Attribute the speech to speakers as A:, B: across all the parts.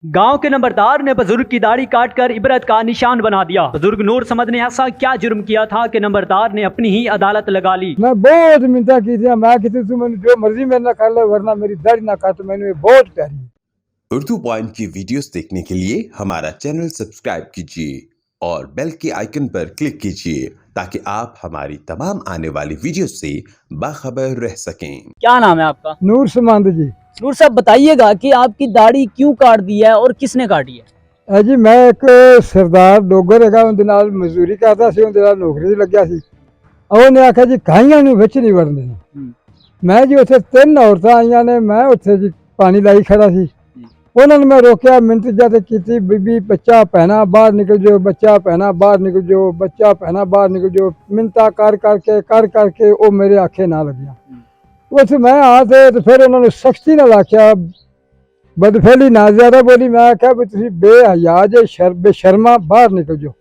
A: गांव के नंबरदार ने बुजुर्ग की दाढ़ी काटकर इबरत का निशान बना दिया। बुजुर्ग नूर समद ने ऐसा क्या जुर्म किया था कि नंबरदार ने अपनी ही अदालत लगा ली।
B: मैं बहुत मिन्नत की थी, मैं किसी तू मैंने जो मर्जी मेरे ना कर ले वरना मेरी दाढ़ी ना काट। मैंने बहुत प्यारी।
C: उर्दू पॉइंट की वीडियोस देखने के लिए हमारा चैनल सब्सक्राइब कीजिए और बेल के आइकन पर क्लिक कीजिए ताकि आप हमारी तमाम आने वाली वीडियोस से बाखबर रह सकें।
A: क्या नाम है आपका?
B: नूर समंद जी।
A: नूर साहब बताइएगा कि आपकी दाढ़ी क्यों काट दी है और किसने काटी है?
B: जी मैं एक सरदार डोगर है उनके नाल मजदूरी करता सी, उनके नाल नौकरी लग गया सी। ਉਹਨੇ ਆਖਿਆ ਜੀ ਕਾਈਆਂ ਨੂੰ ਵਿੱਚ ਨਹੀਂ ਵੜਨ ਦੇਣਾ। ਮੈਂ ਜੀ ਉੱਥੇ ਤਿੰਨ ਔਰਤਾਂ ਆਈਆਂ ਨੇ, ਮੈਂ ਉੱਥੇ ਜੀ ਪਾਣੀ ਲਾਈ ਖੜਾ ਸੀ। ਉਹਨਾਂ ਨੂੰ ਮੈਂ ਰੋਕਿਆ, ਮਿੰਟ ਜਦ ਕੀਤੀ, ਬੀਬੀ ਬੱਚਾ ਭੈਣਾ ਬਾਹਰ ਨਿਕਲ ਜਾਓ, ਬੱਚਾ ਭੈਣਾ ਬਾਹਰ ਨਿਕਲ ਜਾਓ, ਬੱਚਾ ਭੈਣਾ ਬਾਹਰ ਨਿਕਲ ਜਾਓ। ਮਿੰਟਾਂ ਕਰ ਕਰਕੇ ਉਹ ਮੇਰੇ ਆਖੇ ਨਾ ਲੱਗੀਆਂ। ਉੱਥੇ ਮੈਂ ਆ ਤੇ ਫਿਰ ਉਹਨਾਂ ਨੂੰ ਸਖਤੀ ਨਾਲ ਆਖਿਆ, ਬਦਫੈਲੀ ਨਾ ਜ਼ਿਆਦਾ ਬੋਲੀ। ਮੈਂ ਆਖਿਆ ਵੀ ਤੁਸੀਂ ਬੇਹਯਾ ਜੇ, ਬੇਸ਼ਰਮਾ ਬਾਹਰ ਨਿਕਲ ਜਾਓ।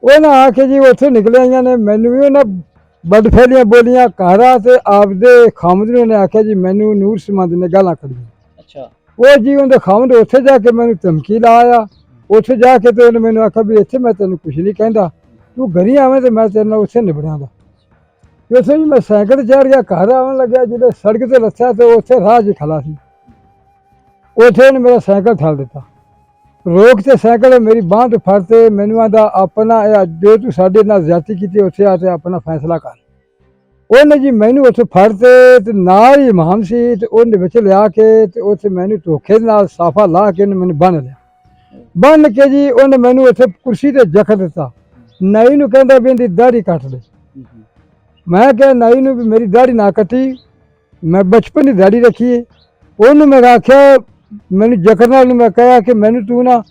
B: ਉਹਨਾਂ ਆ ਕੇ ਜੀ ਉੱਥੇ ਨਿਕਲ ਆਈਆਂ ਨੇ। ਮੈਨੂੰ ਵੀ ਉਹਨਾਂ ਬਦਫੈਲੀਆਂ ਬੋਲੀਆਂ। ਘਰ ਆ ਤੇ ਆਪਦੇ ਖਾਮਦ ਨੂੰ ਉਹਨੇ ਆਖਿਆ ਜੀ ਮੈਨੂੰ ਨੂਰ ਸਮੰਦ ਨੇ ਗਾਲਾਂ ਕੱਢੀਆਂ।
A: ਅੱਛਾ।
B: ਉਹ ਜੀ ਉਹਦੇ ਖਾਮਦ ਉੱਥੇ ਜਾ ਕੇ ਮੈਨੂੰ ਧਮਕੀ ਲਾਇਆ। ਉੱਥੇ ਜਾ ਕੇ ਤੇ ਉਹਨੇ ਮੈਨੂੰ ਆਖਿਆ ਵੀ ਇੱਥੇ ਮੈਂ ਤੈਨੂੰ ਕੁਛ ਨਹੀਂ ਕਹਿੰਦਾ, ਤੂੰ ਘਰੀ ਆਵੇਂ ਤੇ ਮੈਂ ਤੇਰੇ ਨਾਲ ਉੱਥੇ ਨਿਬੜਾਂਗਾ। ਉੱਥੇ ਜੀ ਮੈਂ ਸਾਈਕਲ ਚੜ੍ਹ ਗਿਆ, ਘਰ ਆਉਣ ਲੱਗਿਆ। ਜਦੋਂ ਸੜਕ ਤੇ ਲੱਥਿਆ ਤੇ ਉੱਥੇ ਰਾਹ 'ਚ ਖਲਾ ਸੀ। ਉੱਥੇ ਉਹਨੇ ਮੇਰਾ ਸਾਈਕਲ ਠਾਲ ਦਿੱਤਾ। ਰੋਕ ਤੇ ਸਾਈਕਲ ਮੇਰੀ ਬਾਂਹ ਤੋਂ ਫੜ ਤੇ ਮੈਨੂੰ ਆਂਦਾ ਆਪਣਾ ਜੋ ਤੂੰ ਸਾਡੇ ਨਾਲ ਜ਼ਿਆਦਤੀ ਕੀਤੀ ਉੱਥੇ ਆ ਤੇ ਆਪਣਾ ਫੈਸਲਾ ਕਰ। ਉਹਨੇ ਜੀ ਮੈਨੂੰ ਉੱਥੇ ਫੜ ਤੇ ਨਾਲ ਹੀ ਇਮਾਮ ਸੀ ਤੇ ਉਹਨੇ ਵਿੱਚ ਲਿਆ ਕੇ ਤੇ ਉੱਥੇ ਮੈਨੂੰ ਧੋਖੇ ਨਾਲ ਸਾਫਾ ਲਾ ਕੇ ਉਹਨੇ ਮੈਨੂੰ ਬੰਨ੍ਹ ਲਿਆ। ਬੰਨ੍ਹ ਕੇ ਜੀ ਉਹਨੇ ਮੈਨੂੰ ਉੱਥੇ ਕੁਰਸੀ ਤੇ ਜਖ ਦਿੱਤਾ। ਨਾਈ ਨੂੰ ਕਹਿੰਦਾ ਵੀ ਇਹਦੀ ਦਾੜੀ ਕੱਟ ਦੇ। ਮੈਂ ਕਿਹਾ ਨਾਈ ਨੂੰ ਵੀ ਮੇਰੀ ਦਾੜੀ ਨਾ ਕੱਟੀ, ਮੈਂ ਬਚਪਨ ਦੀ ਦਾੜੀ ਰੱਖੀ ਹੈ। ਉਹਨੂੰ ਮੈਂ ਆਖਿਆ, ਮੈਨੂੰ ਜਕਰ ਨਾਲ ਮੈਂ ਕਿਹਾ ਕਿ ਮੈਨੂੰ ਤੂੰ ਨਾ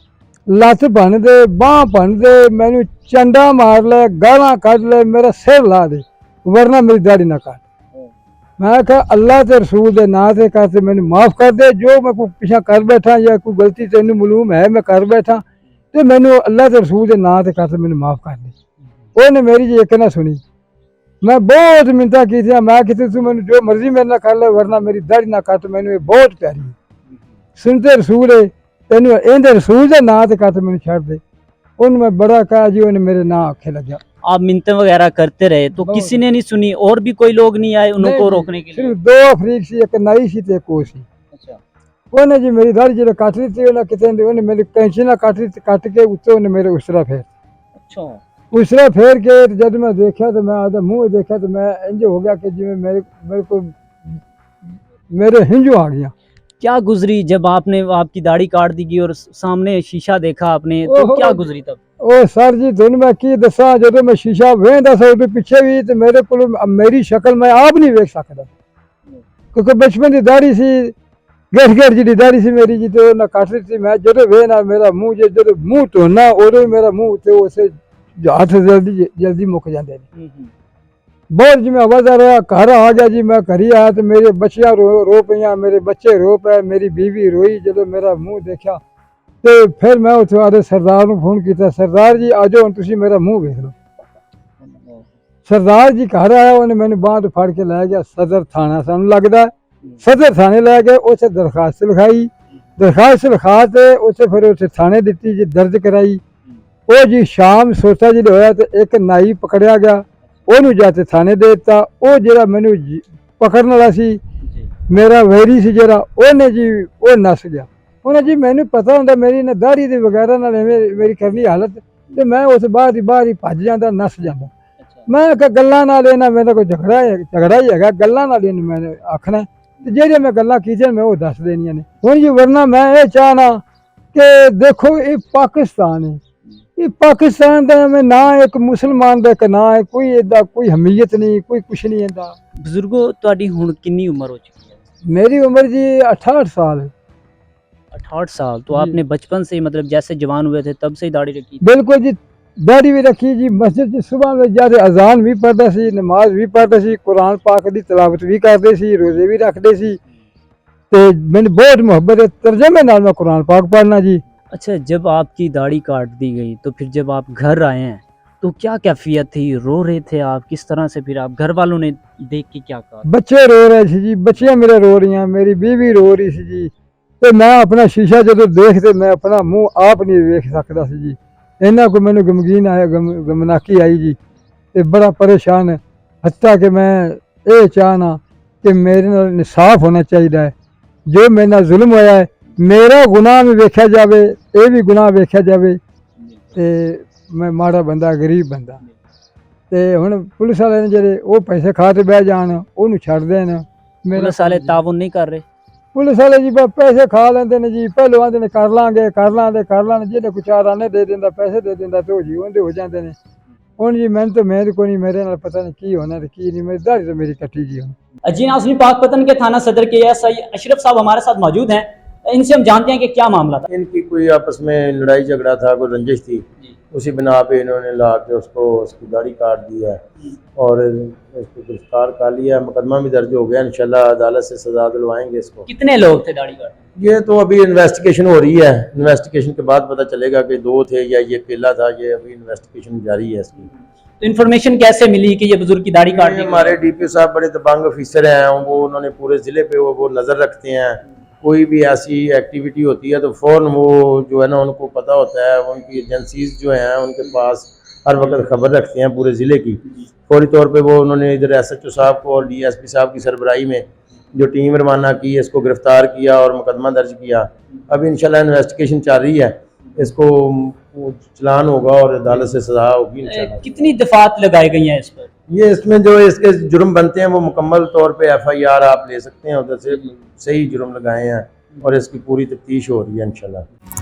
B: ਲੱਤ ਭੰਨ ਦੇ, ਬਾਂਹ ਭੰਨ ਦੇ, ਮੈਨੂੰ ਚੰਡਾ ਮਾਰ ਲੈ, ਗਾਲਾਂ ਕੱਢ ਲੈ, ਮੇਰਾ ਸਿਰ ਲਾ ਦੇ, ਵਰਨਾ ਮੇਰੀ ਦਾੜੀ ਨਾ ਕੱਟ। ਮੈਂ ਕਿਹਾ ਅੱਲਾ ਤੇ ਰਸੂਲ ਦੇ ਨਾਂ ਤੇ ਕਰ ਤੇ ਮੈਨੂੰ ਮਾफ़ ਕਰ ਦੇ। ਜੋ ਮੈਂ ਕੋਈ ਪਿਛਾ ਕਰ ਬੈਠਾ ਜਾਂ ਕੋਈ ਗਲਤੀ ਤੈਨੂੰ ਮਾਲੂਮ ਹੈ ਮੈਂ ਕਰ ਬੈਠਾ ਤੇ ਮੈਨੂੰ ਅੱਲਾ ਤੇ ਰਸੂਲ ਦੇ ਨਾਂ ਤੇ ਕਰ ਤੇ ਮੈਨੂੰ ਮਾफ़ ਕਰ ਦੇ। ਉਹਨੇ ਮੇਰੀ ਜੀ ਇੱਕ ਨਾ ਸੁਣੀ। मैं बहुत मिन्नत की थी, मैं कि तू मैंने जो मर्जी मेरे ना कर ले वरना मेरी दाढ़ी ना काट। मैंने बहुत प्यारी सुनते रसूल है, तेन इहदे रसूल के नाँ से कर मैंने छड़ दे। उन्हें मैं बड़ा कहा जी, उन्हें मेरे नाँ आखे लग गया।
A: आप मिन्नतें वगैरह करते रहे तो किसी ने नहीं सुनी और भी कोई लोग नहीं आए उनको रोकने के लिए?
B: सिर्फ दो अफरीक सी, एक नाई सी ते एक वो सी। अच्छा। उन्हें जी मेरी दाढ़ी जो काट ली थी, उन्हें कितने उन्हें मेरी कैंची ना काट ली, काट के उत्ते उन्हें मेरे उसरा फेर। अच्छा। उसरा फेर के जब मैं देखा तो मैं आधा मुँह देखा तो मैं इंज हो गया कि जिमें मेरे को मेरे हिंजू आ गया।
A: क्या गुजरी जब आपने आपकी दाढ़ी काट दी गई और सामने शीशा देखा आपने तो क्या गुजरी तब?
B: ओ सर जी तुम मैं की दसा, जो मैं शीशा वेंदा सा उहदे पिछे भी तो मेरे को मेरी शक्ल मैं आप नहीं वेख सकता क्योंकि बचपन की दाढ़ी सी, गठ जी दाढ़ी सी मेरी जी तो ना काट ली थी। मैं जो वेना मेरा मुँह जो मुँह धोना उदो मेरा मुँह तो उसे हाथ जल्दी मुक जाते हैं। बहुत जी मैं आवाज़ आ रहा घर आ गया जी। मैं घर ही आया तो मेरे बच्चियाँ रो पईयां, मेरे बच्चे रो पे, मेरी बीवी रोई जो मेरा मुँह देखा। तो फिर मैं उत्थे आदे सरदार को फोन किया, सरदार जी आ जाओ तुसीं मेरा मुँह वेख लो। सरदार जी घर आया, उन्हें मैंने बांह तो फड़ के लै गया सदर थाना, सानू लगता सदर थाने लै गए। उत्थे दरखास्त लिखाई, दरखास्त लिखा के उत्थे फिर उत्थे थाने दिती जी, दर्ज कराई। वो जी शाम सोचा जी होया तो एक नाई पकड़िया गया, ਉਹਨੂੰ जाते थाने दे दिता। वो जरा मैनू पकड़न वाला सी मेरा वैरी सी जरा, ਉਹਨੇ जी वो नस गया। उन्हें जी मैनू पता होंदा मेरी ना दाढ़ी दे वगैरह नाल मेरी करनी हालत ते मैं उस बाहर ही भज जांदा, नस जांदा। मैं गल्लां नाल इहनां मेरा कोई झगड़ा ही हैगा, गल्लां नाल इहनूं मैं आखना ते जेहड़े मैं गल्लां कीतियां मैं वो दस देनियां ने। हुण जी वरना मैं ये चाहना कि देखो ये पाकिस्तान है, ये पाकिस्तान का में ना एक मुसलमान का ना है, कोई इदा कोई हमीयत नहीं, कोई कुछ नहीं इदा।
A: बुजुर्गो तुहाडी हुण कितनी उम्र हो चुकी है?
B: मेरी उम्र जी 68 साल है।
A: 68 साल तो आपने बचपन से ही मतलब जैसे जवान हुए थे तब से ही दाढ़ी रखी?
B: बिल्कुल जी, दाढ़ी भी रखी जी। मस्जिद जी सुबह में जाते अजान भी पढ़ता सी, नमाज भी पढ़ता सी, कुरान पाक की तलावत भी करते सी, रोजे भी रखते सी। तो मैंने बहुत मुहब्बत है, तर्जमे नाल मैं कुरान पाक पढ़ना जी।
A: अच्छा, जब आपकी दाढ़ी काट दी गई तो फिर जब आप घर आए हैं तो क्या कैफियत थी? रो रहे थे आप? किस तरह से फिर आप घर वालों ने देख के क्या कहा?
B: बच्चे रो रहे थे जी, बच्चियां मेरे रो रही हैं, मेरी बीवी रो रही सी जी। ਤੇ ਮੈਂ ਆਪਣਾ ਸ਼ੀਸ਼ਾ ਜਦੋਂ ਦੇਖਦੇ ਮੈਂ ਆਪਣਾ ਮੂੰਹ ਆਪ ਨਹੀਂ ਵੇਖ ਸਕਦਾ ਸੀ ਜੀ। ਇਹਨਾਂ ਕੋ ਮੈਨੂੰ ਗਮਗੀਨ ਆਇਆ, ਗਮਨਾਕੀ ਆਈ ਜੀ, ਤੇ ਬੜਾ ਪਰੇਸ਼ਾਨ। ਹੱਤਾ ਕਿ ਮੈਂ ਇਹ ਚਾਹਨਾ ਕਿ ਮੇਰੇ ਨਾਲ ਇਨਸਾਫ ਹੋਣਾ ਚਾਹੀਦਾ ਹੈ। ਜੋ ਮੇਰੇ ਨਾਲ ਜ਼ੁਲਮ ਹੋਇਆ ਹੈ, ਮੇਰਾ ਗੁਨਾਹ ਵੀ ਵੇਖਿਆ ਜਾਵੇ, ਇਹ ਵੀ ਗੁਨਾਹ ਵੇਖਿਆ ਜਾਵੇ। ਤੇ ਮੈਂ ਮਾੜਾ ਬੰਦਾ, ਗਰੀਬ ਬੰਦਾ, ਤੇ ਹੁਣ ਪੁਲਿਸ ਵਾਲੇ ਨੇ ਜਿਹੜੇ ਉਹ ਪੈਸੇ ਖਾ ਕੇ ਬਹਿ ਜਾਣ, ਉਹਨੂੰ ਛੱਡ ਦੇਣ।
A: पुलिस वाले ताउन नहीं कर रहे।
B: ਪੁਲਿਸ ਵਾਲੇ ਜੀ ਬਸ ਪੈਸੇ ਖਾ ਲੈਂਦੇ ਨੇ ਜੀ। ਪਹਿਲੋਂ ਆਂਦੇ ਨੇ ਕਰ ਲਾਂਗੇ, ਜਿਹਦੇ ਕੋਈ ਚਾਰ ਆਨੇ ਦੇ ਦਿੰਦਾ, ਪੈਸੇ ਦੇ ਦਿੰਦਾ, ਤੇ ਉਹ ਜੀ ਉਹਦੇ ਹੋ ਜਾਂਦੇ ਨੇ। ਹੁਣ ਜੀ ਮੈਨੂੰ ਤਾਂ ਮਿਹਨਤ ਕੋਈ नहीं, मेरे नाल पता नहीं की होना ते की नहीं, मेरी दाढ़ी तो मेरी कटी जी।
A: जी नाज़रीन, पाकपतन के थाना सदर के एसआई अशरफ साहब हमारे साथ मौजूद हैं। इनसे हम जानते हैं कि क्या मामला था।
D: इनकी कोई आपस में लड़ाई झगड़ा था, कोई रंजिश थी, उसी बिना पे इन्होंने ला के उसको उसकी दाढ़ी काट दी है और इसको गिरफ्तार कर लिया। मुकदमा भी दर्ज हो गया, इंशाल्लाह अदालत से सजा दिलवाएंगे इसको।
A: कितने लोग थे दाढ़ी काटने?
D: ये तो अभी इन्वेस्टिगेशन हो रही है, इन्वेस्टिगेशन के बाद पता चलेगा कि 2 थे या ये अकेला था। ये अभी इन्वेस्टिगेशन जारी है इसकी।
A: तो इन्फॉर्मेशन कैसे मिली कि ये बुजुर्ग की दाढ़ी काटनी?
D: हमारे डीपीओ साहब बड़े दबंग ऑफिसर हैं, वो उन्होंने पूरे ज़िले पे वो नज़र रखते हैं। कोई भी ऐसी एक्टिविटी होती है तो फ़ौरन वो जो है ना उनको पता होता है। उनकी एजेंसीज जो हैं उनके पास हर वक्त खबर रखते हैं पूरे ज़िले की। फौरी तौर पे वो उन्होंने इधर SHO साहब को और DSP साहब की सरबराही में जो टीम रवाना की, इसको गिरफ़्तार किया और मुकदमा दर्ज किया। अभी इंशाल्लाह इन्वेस्टिगेशन चल रही है, इसको चलान होगा और अदालत से सजा होगी इंशाल्लाह।
A: कितनी दफात लगाई गई हैं इस पर?
D: ये इसमें जो इसके जुर्म बनते हैं वो मुकम्मल तौर पे FIR आप ले सकते हैं, उधर से सही जुर्म लगाए हैं और इसकी पूरी तफ्तीश हो रही है इंशाल्लाह।